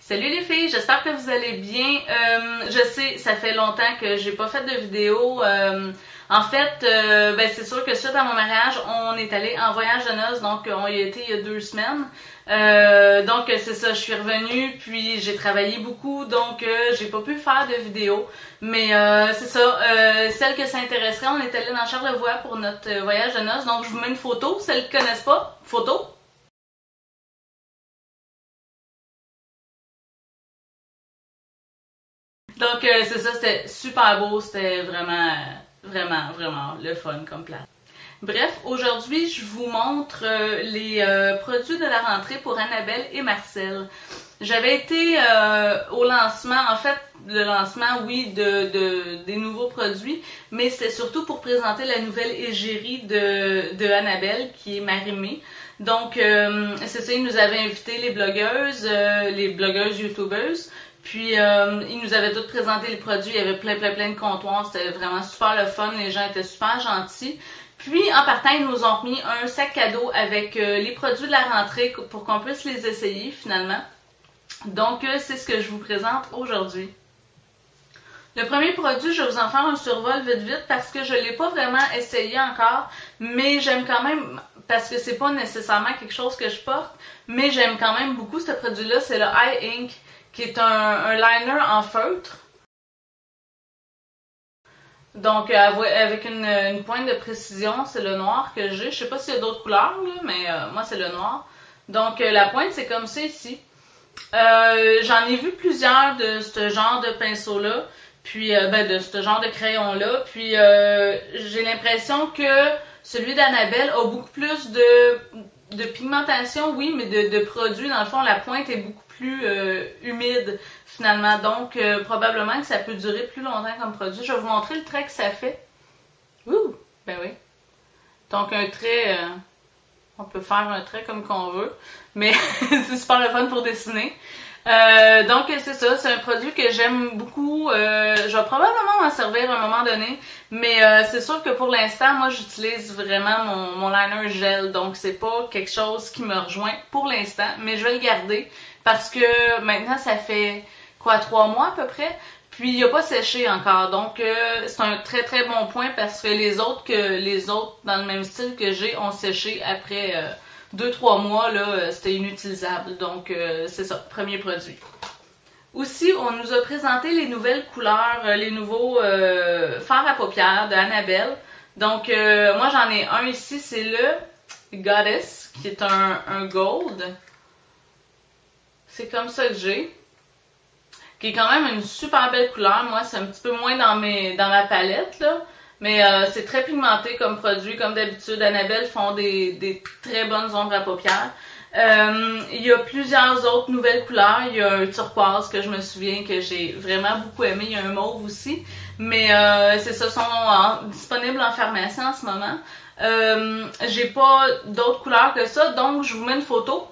Salut les filles, j'espère que vous allez bien. Je sais, ça fait longtemps que j'ai pas fait de vidéo. En fait, c'est sûr que suite à mon mariage, on est allé en voyage de noces, donc on y a été il y a 2 semaines. Donc c'est ça, je suis revenue, puis j'ai travaillé beaucoup, donc j'ai pas pu faire de vidéo. Mais c'est ça, celles que ça intéresserait, on est allé dans Charlevoix pour notre voyage de noces, donc je vous mets une photo, celles qui connaissent pas, photo. Donc c'est ça, c'était super beau, c'était vraiment le fun comme place. Bref, aujourd'hui je vous montre les produits de la rentrée pour Annabelle et Marcel. J'avais été au lancement, en fait le lancement oui des nouveaux produits, mais c'était surtout pour présenter la nouvelle égérie de Annabelle qui est Marimé. Donc c'est ça, ils nous avaient invité les blogueuses youtubeuses. Puis, ils nous avaient toutes présenté les produits, il y avait plein de comptoirs, c'était vraiment super le fun, les gens étaient super gentils. Puis, en partant, ils nous ont remis un sac cadeau avec les produits de la rentrée pour qu'on puisse les essayer finalement. Donc, c'est ce que je vous présente aujourd'hui. Le premier produit, je vais vous en faire un survol vite parce que je ne l'ai pas vraiment essayé encore, mais j'aime quand même, parce que c'est pas nécessairement quelque chose que je porte, mais j'aime quand même beaucoup ce produit-là, c'est le Eye Ink, qui est un liner en feutre. Donc, avec une pointe de précision, c'est le noir que j'ai. Je sais pas s'il y a d'autres couleurs, là, mais moi, c'est le noir. Donc, la pointe, c'est comme ça ici. J'en ai vu plusieurs de ce genre de pinceau-là, puis de ce genre de crayon-là. Puis, j'ai l'impression que celui d'Annabelle a beaucoup plus de pigmentation, oui, mais de produits. Dans le fond, la pointe est beaucoup plus humide finalement, donc probablement que ça peut durer plus longtemps comme produit. Je vais vous montrer le trait que ça fait. Ouh, ben oui. Donc un trait, on peut faire un trait comme qu'on veut, mais c'est super le fun pour dessiner. Donc c'est ça, c'est un produit que j'aime beaucoup. Je vais probablement m'en servir à un moment donné, mais c'est sûr que pour l'instant, moi j'utilise vraiment mon liner gel, donc c'est pas quelque chose qui me rejoint pour l'instant, mais je vais le garder parce que maintenant ça fait quoi, 3 mois à peu près, puis il n'a pas séché encore, donc c'est un très bon point parce que les autres dans le même style que j'ai ont séché après 2-3 mois, là, c'était inutilisable. Donc, c'est ça, premier produit. Aussi, on nous a présenté les nouvelles couleurs, les nouveaux fards à paupières de Annabelle. Donc, moi, j'en ai un ici, c'est le Goddess, qui est un gold. C'est comme ça que j'ai. Qui est quand même une super belle couleur. Moi, c'est un petit peu moins dans ma palette, là. Mais c'est très pigmenté comme produit. Comme d'habitude, Annabelle font des très bonnes ombres à paupières. Il y a plusieurs autres nouvelles couleurs. Il y a un turquoise que je me souviens que j'ai vraiment beaucoup aimé. Il y a un mauve aussi. Mais c'est ça, sont disponibles en pharmacie en ce moment. J'ai pas d'autres couleurs que ça, donc je vous mets une photo.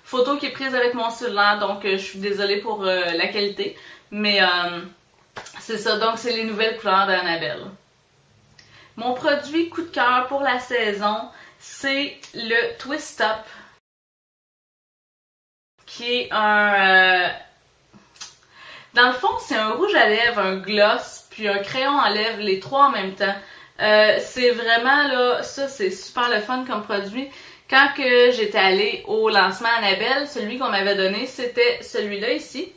Photo qui est prise avec mon cellulaire, donc je suis désolée pour la qualité. Mais c'est ça, donc c'est les nouvelles couleurs d'Annabelle. Mon produit coup de cœur pour la saison, c'est le Twist Up, qui est un... dans le fond, c'est un rouge à lèvres, un gloss, puis un crayon à lèvres, les trois en même temps. C'est vraiment, là, ça c'est super le fun comme produit. Quand que j'étais allée au lancement Annabelle, celui qu'on m'avait donné, c'était celui-là ici,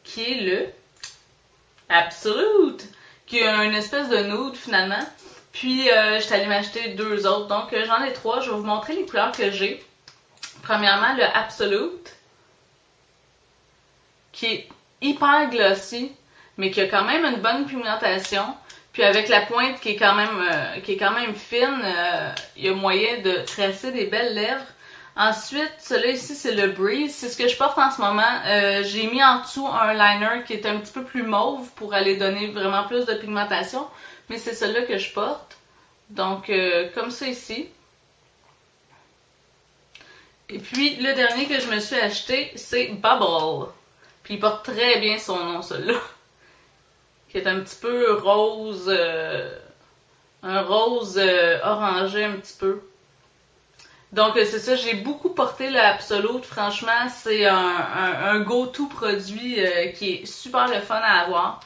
qui est le Absolute, qui est une espèce de nude finalement. Puis j'étais allée m'acheter 2 autres, donc j'en ai 3. Je vais vous montrer les couleurs que j'ai. Premièrement, le Absolute, qui est hyper glossy, mais qui a quand même une bonne pigmentation. Puis avec la pointe qui est quand même fine, il y a moyen de tracer des belles lèvres. Ensuite, celui-là ici, c'est le Breeze. C'est ce que je porte en ce moment. J'ai mis en dessous un liner qui est un petit peu plus mauve pour aller donner vraiment plus de pigmentation. Mais c'est celui-là que je porte. Donc, comme ça ici. Et puis, le dernier que je me suis acheté, c'est Bubble. Puis il porte très bien son nom, celui-là. Qui est un petit peu rose, un rose orangé un petit peu. Donc c'est ça, j'ai beaucoup porté le Absolute. Franchement, c'est un go-to produit qui est super le fun à avoir.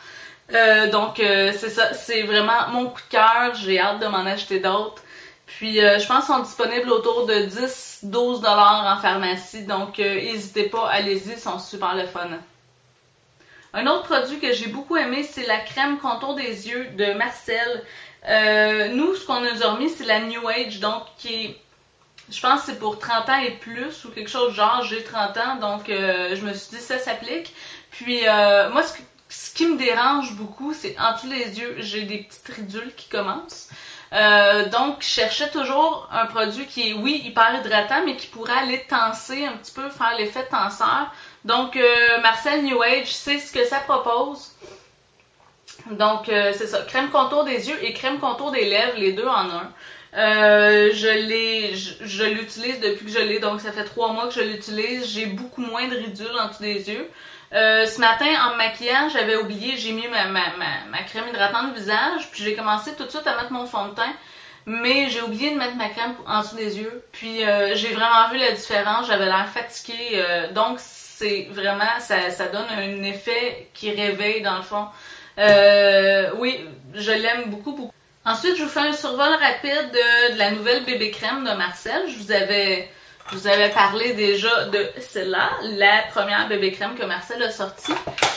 Donc c'est ça, c'est vraiment mon coup de cœur. J'ai hâte de m'en acheter d'autres. Puis je pense qu'ils sont disponibles autour de 10-12$ en pharmacie. Donc n'hésitez pas, allez-y, ils sont super le fun. Un autre produit que j'ai beaucoup aimé, c'est la crème contour des yeux de Marcel. Nous, ce qu'on nous a remis, c'est la New Age, donc qui est, je pense que c'est pour 30 ans et plus ou quelque chose genre, j'ai 30 ans, donc je me suis dit ça s'applique. Puis moi, ce qui me dérange beaucoup, c'est en dessous les yeux, j'ai des petites ridules qui commencent. Donc, je cherchais toujours un produit qui est, oui, hyper hydratant, mais qui pourrait aller tenser un petit peu, faire l'effet tenseur. Donc, Marcel New Age, c'est ce que ça propose. Donc, c'est ça, crème contour des yeux et crème contour des lèvres, les deux en un. Je l'utilise depuis que je l'ai, donc ça fait 3 mois que je l'utilise. J'ai beaucoup moins de ridules en dessous des yeux. Ce matin, en me maquillant, j'avais oublié, j'ai mis ma crème hydratante de visage, puis j'ai commencé tout de suite à mettre mon fond de teint, mais j'ai oublié de mettre ma crème en dessous des yeux. Puis j'ai vraiment vu la différence, j'avais l'air fatiguée, donc c'est vraiment, ça donne un effet qui réveille dans le fond. Oui, je l'aime beaucoup, beaucoup. Ensuite, je vous fais un survol rapide de la nouvelle bébé crème de Marcel. Je vous avais parlé déjà de celle-là, la première bébé crème que Marcel a sortie.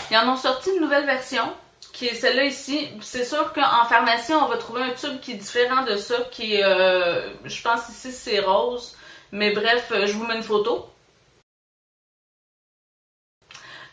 Ils en ont sorti une nouvelle version, qui est celle-là ici. C'est sûr qu'en pharmacie, on va trouver un tube qui est différent de ça, qui est, je pense ici c'est rose. Mais bref, je vous mets une photo.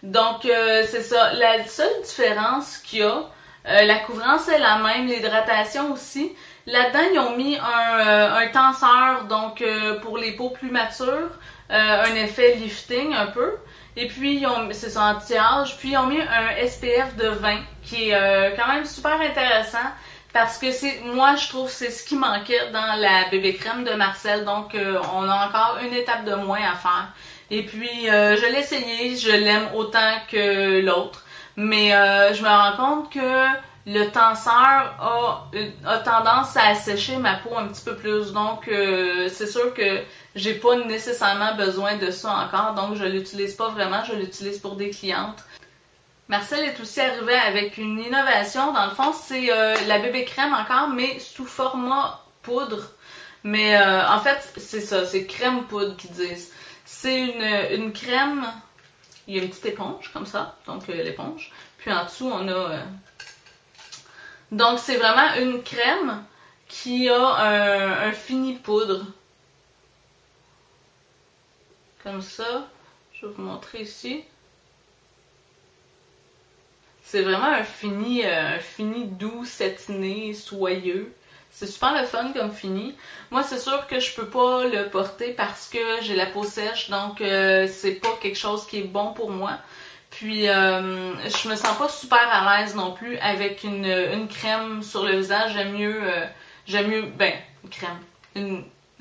Donc, c'est ça. La seule différence qu'il y a, la couvrance est la même, l'hydratation aussi. Là-dedans, ils ont mis un tenseur, donc pour les peaux plus matures, un effet lifting un peu. Et puis, c'est ça, anti-âge. Puis, ils ont mis un SPF de 20, qui est quand même super intéressant. Parce que moi, je trouve que c'est ce qui manquait dans la bébé crème de Marcel. Donc, on a encore une étape de moins à faire. Et puis, je l'ai essayé, je l'aime autant que l'autre. Mais je me rends compte que le tenseur a tendance à assécher ma peau un petit peu plus. Donc, c'est sûr que j'ai pas nécessairement besoin de ça encore. Donc, je l'utilise pas vraiment, je l'utilise pour des clientes. Marcel est aussi arrivé avec une innovation. Dans le fond, c'est la bébé crème encore, mais sous format poudre. Mais en fait, c'est ça, c'est crème poudre qu'ils disent. C'est une crème, il y a une petite éponge comme ça, donc l'éponge. Puis en dessous, on a... Donc c'est vraiment une crème qui a un fini poudre. Comme ça, je vais vous montrer ici. C'est vraiment un fini doux, satiné, soyeux. C'est super le fun comme fini. Moi, c'est sûr que je peux pas le porter parce que j'ai la peau sèche, donc c'est pas quelque chose qui est bon pour moi. Puis, je me sens pas super à l'aise non plus avec une crème sur le visage. J'aime mieux, ben, une crème,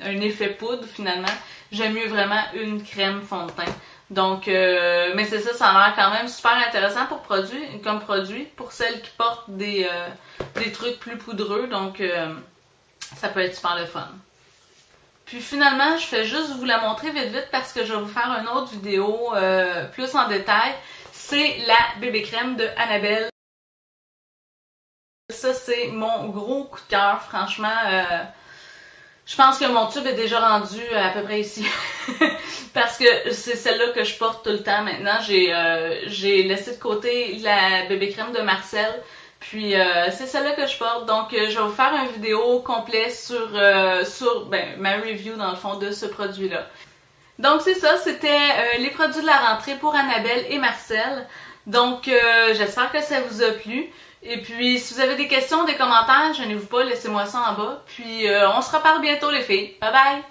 un effet poudre finalement. J'aime mieux vraiment une crème fond de teint. Donc, mais c'est ça, ça a l'air quand même super intéressant comme produit pour celles qui portent des trucs plus poudreux. Donc, ça peut être super le fun. Puis finalement, je fais juste vous la montrer vite vite parce que je vais vous faire une autre vidéo plus en détail. C'est la bébé crème de Annabelle. Ça, c'est mon gros coup de cœur, franchement. Je pense que mon tube est déjà rendu à peu près ici. Parce que c'est celle-là que je porte tout le temps maintenant. J'ai laissé de côté la bébé crème de Marcel. Puis c'est celle-là que je porte. Donc je vais vous faire une vidéo complète sur ma review dans le fond de ce produit-là. Donc c'est ça, c'était les produits de la rentrée pour Annabelle et Marcel. Donc j'espère que ça vous a plu. Et puis, si vous avez des questions, des commentaires, gênez-vous pas, laissez-moi ça en bas. Puis, on se reparle bientôt les filles. Bye bye!